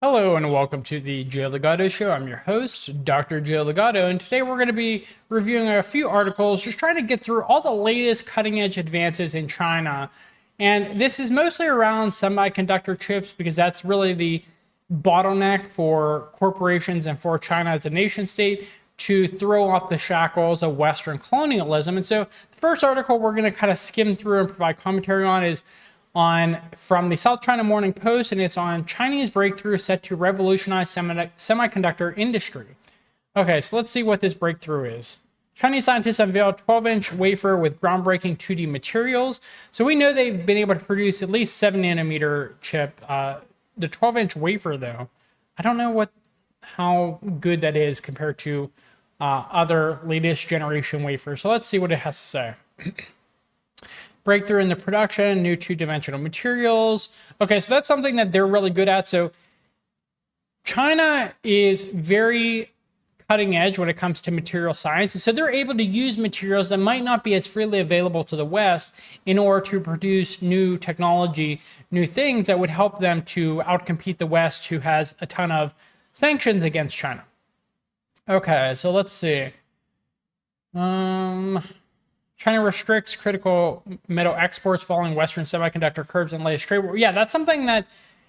Hello and welcome to the Joe Ligato Show. I'm your host, Dr. Joe Ligato, and today we're going to be reviewing a few articles, just trying to get through all the latest cutting edge advances in China. And this is mostly around semiconductor chips because that's really the bottleneck for corporations and for China as a nation state to throw off the shackles of Western colonialism. And so the first article we're going to kind of skim through and provide commentary on is from the South China Morning Post, and it's on Chinese breakthrough set to revolutionize semiconductor industry. Okay, so let's see what this breakthrough is. Chinese scientists unveiled 12-inch wafer with groundbreaking 2D materials. So we know they've been able to produce at least 7-nanometer chip. The 12-inch wafer, though, I don't know how good that is compared to other latest generation wafers. So let's see what it has to say. Breakthrough in the production, new two-dimensional materials. Okay, so that's something that they're really good at. So China is very cutting edge when it comes to material science. And so they're able to use materials that might not be as freely available to the West in order to produce new technology, new things that would help them to outcompete the West, who has a ton of sanctions against China. Okay, so let's see. China restricts critical metal exports following Western semiconductor curbs and latest trade war. Yeah, that's something that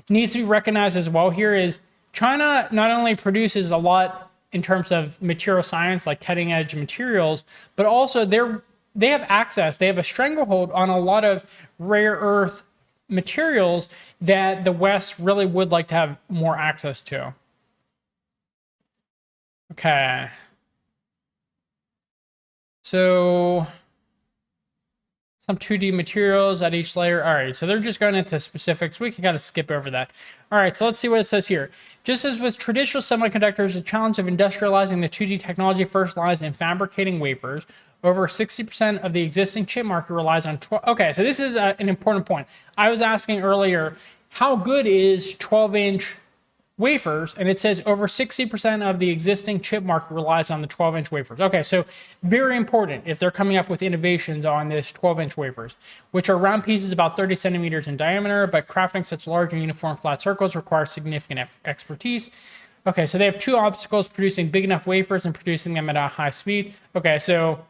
needs to be recognized as well here is China not only produces a lot in terms of material science, like cutting edge materials, but also they have access, they have a stranglehold on a lot of rare earth materials that the West really would like to have more access to. Okay. So some 2D materials at each layer. All right, so they're just going into specifics. We can kind of skip over that. All right, so let's see what it says here. Just as with traditional semiconductors, the challenge of industrializing the 2D technology first lies in fabricating wafers. Over 60% of the existing chip market relies on 12. Okay, so this is an important point. I was asking earlier, how good is 12-inch wafers, and it says over 60% of the existing chip market relies on the 12-inch wafers. Okay, so very important if they're coming up with innovations on this 12-inch wafers, which are round pieces about 30 centimeters in diameter, but crafting such large and uniform flat circles requires significant expertise. Okay, so they have two obstacles: producing big enough wafers and producing them at a high speed. Okay, so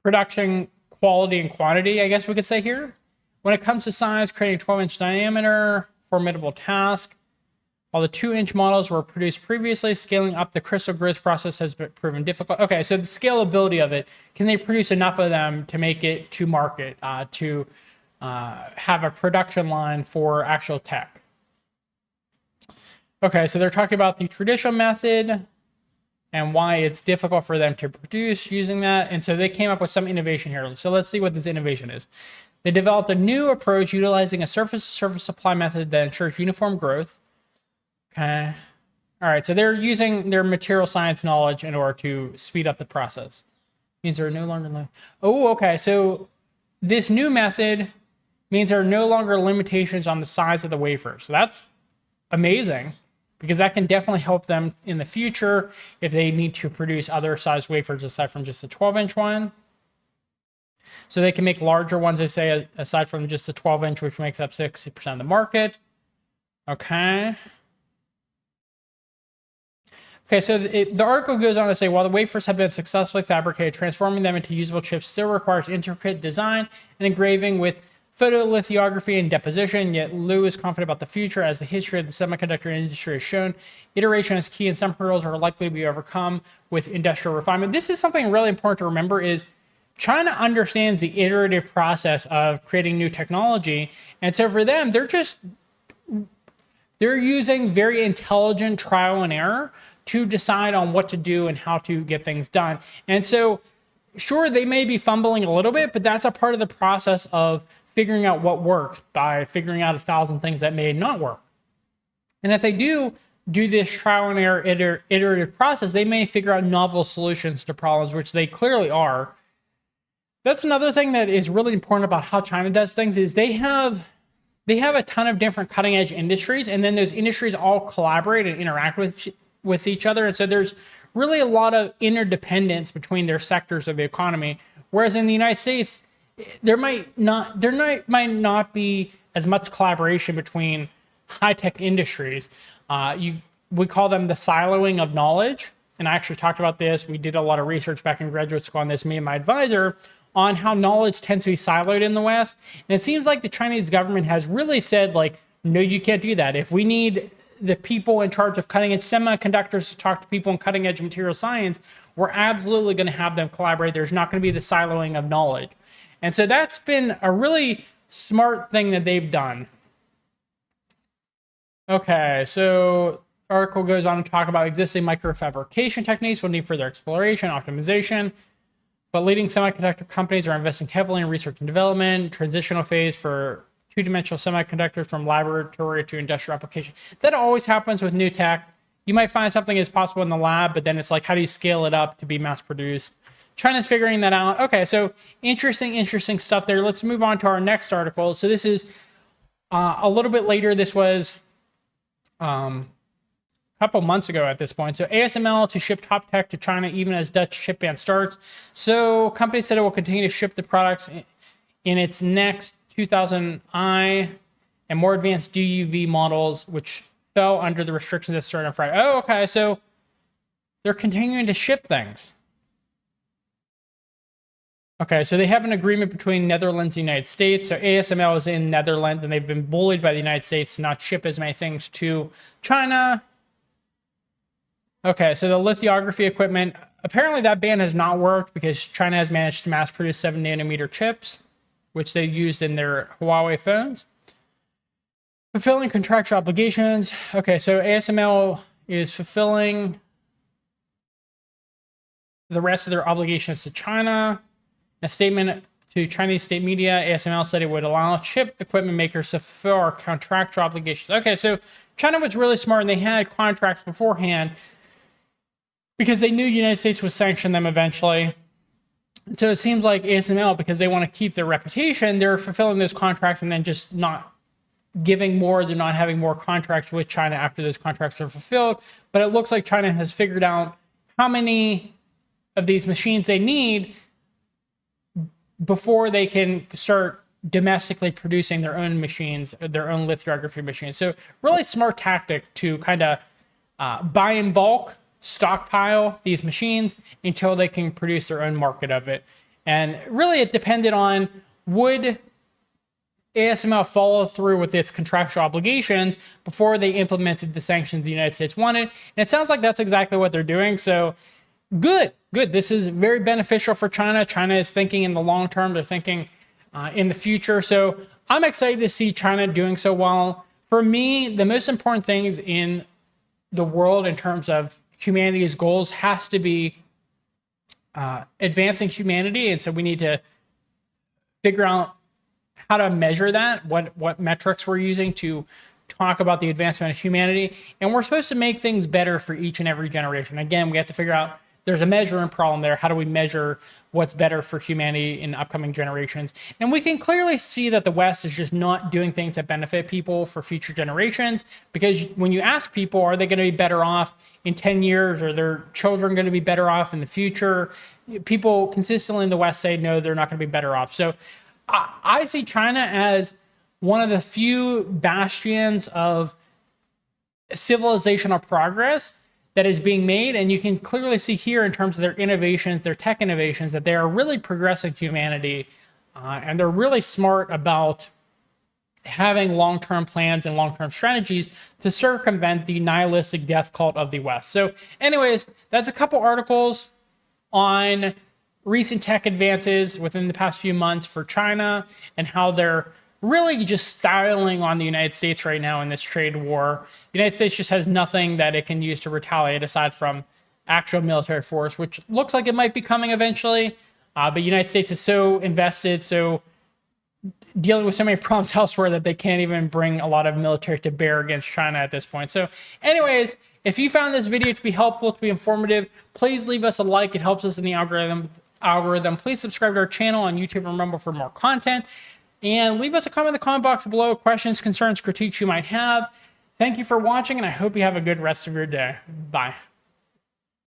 production quality and quantity, I guess we could say here. When it comes to size, creating 12-inch diameter, formidable task. While the 2-inch models were produced previously, scaling up the crystal growth process has been proven difficult. Okay, so the scalability of it, can they produce enough of them to make it to market, to have a production line for actual tech? Okay, so they're talking about the traditional method and why it's difficult for them to produce using that. And so they came up with some innovation here. So let's see what this innovation is. They developed a new approach utilizing a surface-to-surface supply method that ensures uniform growth. Okay. All right, so they're using their material science knowledge in order to speed up the process. Means there are no longer... Oh, okay, so this new method means there are no longer limitations on the size of the wafer. So that's amazing, because that can definitely help them in the future if they need to produce other size wafers aside from just the 12-inch one. So they can make larger ones, they say, aside from just the 12-inch, which makes up 60% of the market. Okay. Okay, so the article goes on to say, while the wafers have been successfully fabricated, transforming them into usable chips still requires intricate design and engraving with photolithography and deposition, yet Liu is confident about the future. As the history of the semiconductor industry has shown, iteration is key and some hurdles are likely to be overcome with industrial refinement. This is something really important to remember is China understands the iterative process of creating new technology. And so for them, they're using very intelligent trial and error to decide on what to do and how to get things done. And so, sure, they may be fumbling a little bit, but that's a part of the process of figuring out what works by figuring out 1,000 things that may not work. And if they do this trial and error iterative process, they may figure out novel solutions to problems, which they clearly are. That's another thing that is really important about how China does things is they have a ton of different cutting edge industries, and then those industries all collaborate and interact with each other. And so there's really a lot of interdependence between their sectors of the economy. Whereas in the United States, there might not be as much collaboration between high-tech industries. We call them the siloing of knowledge. And I actually talked about this. We did a lot of research back in graduate school on this, me and my advisor, on how knowledge tends to be siloed in the West. And it seems like the Chinese government has really said, like, no, you can't do that. If we need the people in charge of cutting edge semiconductors to talk to people in cutting edge material science, we're absolutely going to have them collaborate. There's not going to be the siloing of knowledge. And so that's been a really smart thing that they've done. Okay, so article goes on to talk about existing microfabrication techniques will need further exploration, optimization, but leading semiconductor companies are investing heavily in research and development, transitional phase for two-dimensional semiconductors from laboratory to industrial application. That always happens with new tech. You might find something is possible in the lab, but then it's like, how do you scale it up to be mass produced? China's figuring that out. Okay, so interesting stuff there. Let's move on to our next article. So this is a little bit later. This was couple months ago at this point. So ASML to ship top tech to China even as Dutch chip ban starts. So company said it will continue to ship the products in its next 2000i and more advanced DUV models, which fell under the restrictions that started on Friday. Oh, okay. So they're continuing to ship things. Okay, so they have an agreement between Netherlands and the United States. So ASML is in Netherlands, and they've been bullied by the United States to not ship as many things to China. Okay, so the lithography equipment, apparently that ban has not worked because China has managed to mass produce 7nm chips, which they used in their Huawei phones. Fulfilling contractual obligations. Okay, so ASML is fulfilling the rest of their obligations to China. A statement to Chinese state media, ASML said it would allow chip equipment makers to fulfill our contractual obligations. Okay, so China was really smart, and they had contracts beforehand because they knew the United States would sanction them eventually. So it seems like ASML, because they want to keep their reputation, they're fulfilling those contracts and then just not giving more. They're not having more contracts with China after those contracts are fulfilled. But it looks like China has figured out how many of these machines they need before they can start domestically producing their own machines, their own lithography machines. So really smart tactic to kind of buy in bulk, stockpile these machines until they can produce their own market of it. And really it depended on, would ASML follow through with its contractual obligations before they implemented the sanctions the United States wanted. And it sounds like that's exactly what they're doing. So good. This is very beneficial for China. China is thinking in the long term. They're thinking in the future. So I'm excited to see China doing so well. For me, the most important things in the world in terms of humanity's goals has to be advancing humanity. And so we need to figure out how to measure that, what metrics we're using to talk about the advancement of humanity. And we're supposed to make things better for each and every generation. Again, we have to figure out, there's a measuring problem there. How do we measure what's better for humanity in upcoming generations? And we can clearly see that the West is just not doing things that benefit people for future generations, because when you ask people, are they going to be better off in 10 years? Or their children going to be better off in the future? People consistently in the West say, no, they're not going to be better off. So I see China as one of the few bastions of civilizational progress that is being made. And you can clearly see here in terms of their innovations, their tech innovations, that they are really progressing humanity. And they're really smart about having long-term plans and long-term strategies to circumvent the nihilistic death cult of the West. So anyways, that's a couple articles on recent tech advances within the past few months for China and how they're really just styling on the United States right now in this trade war. The United States just has nothing that it can use to retaliate aside from actual military force, which looks like it might be coming eventually. But the United States is so invested, so dealing with so many problems elsewhere that they can't even bring a lot of military to bear against China at this point. So anyways, if you found this video to be helpful, to be informative, please leave us a like. It helps us in the algorithm. Please subscribe to our channel on YouTube and Rumble for more content. And leave us a comment in the comment box below, questions, concerns, critiques you might have. Thank you for watching, and I hope you have a good rest of your day. Bye.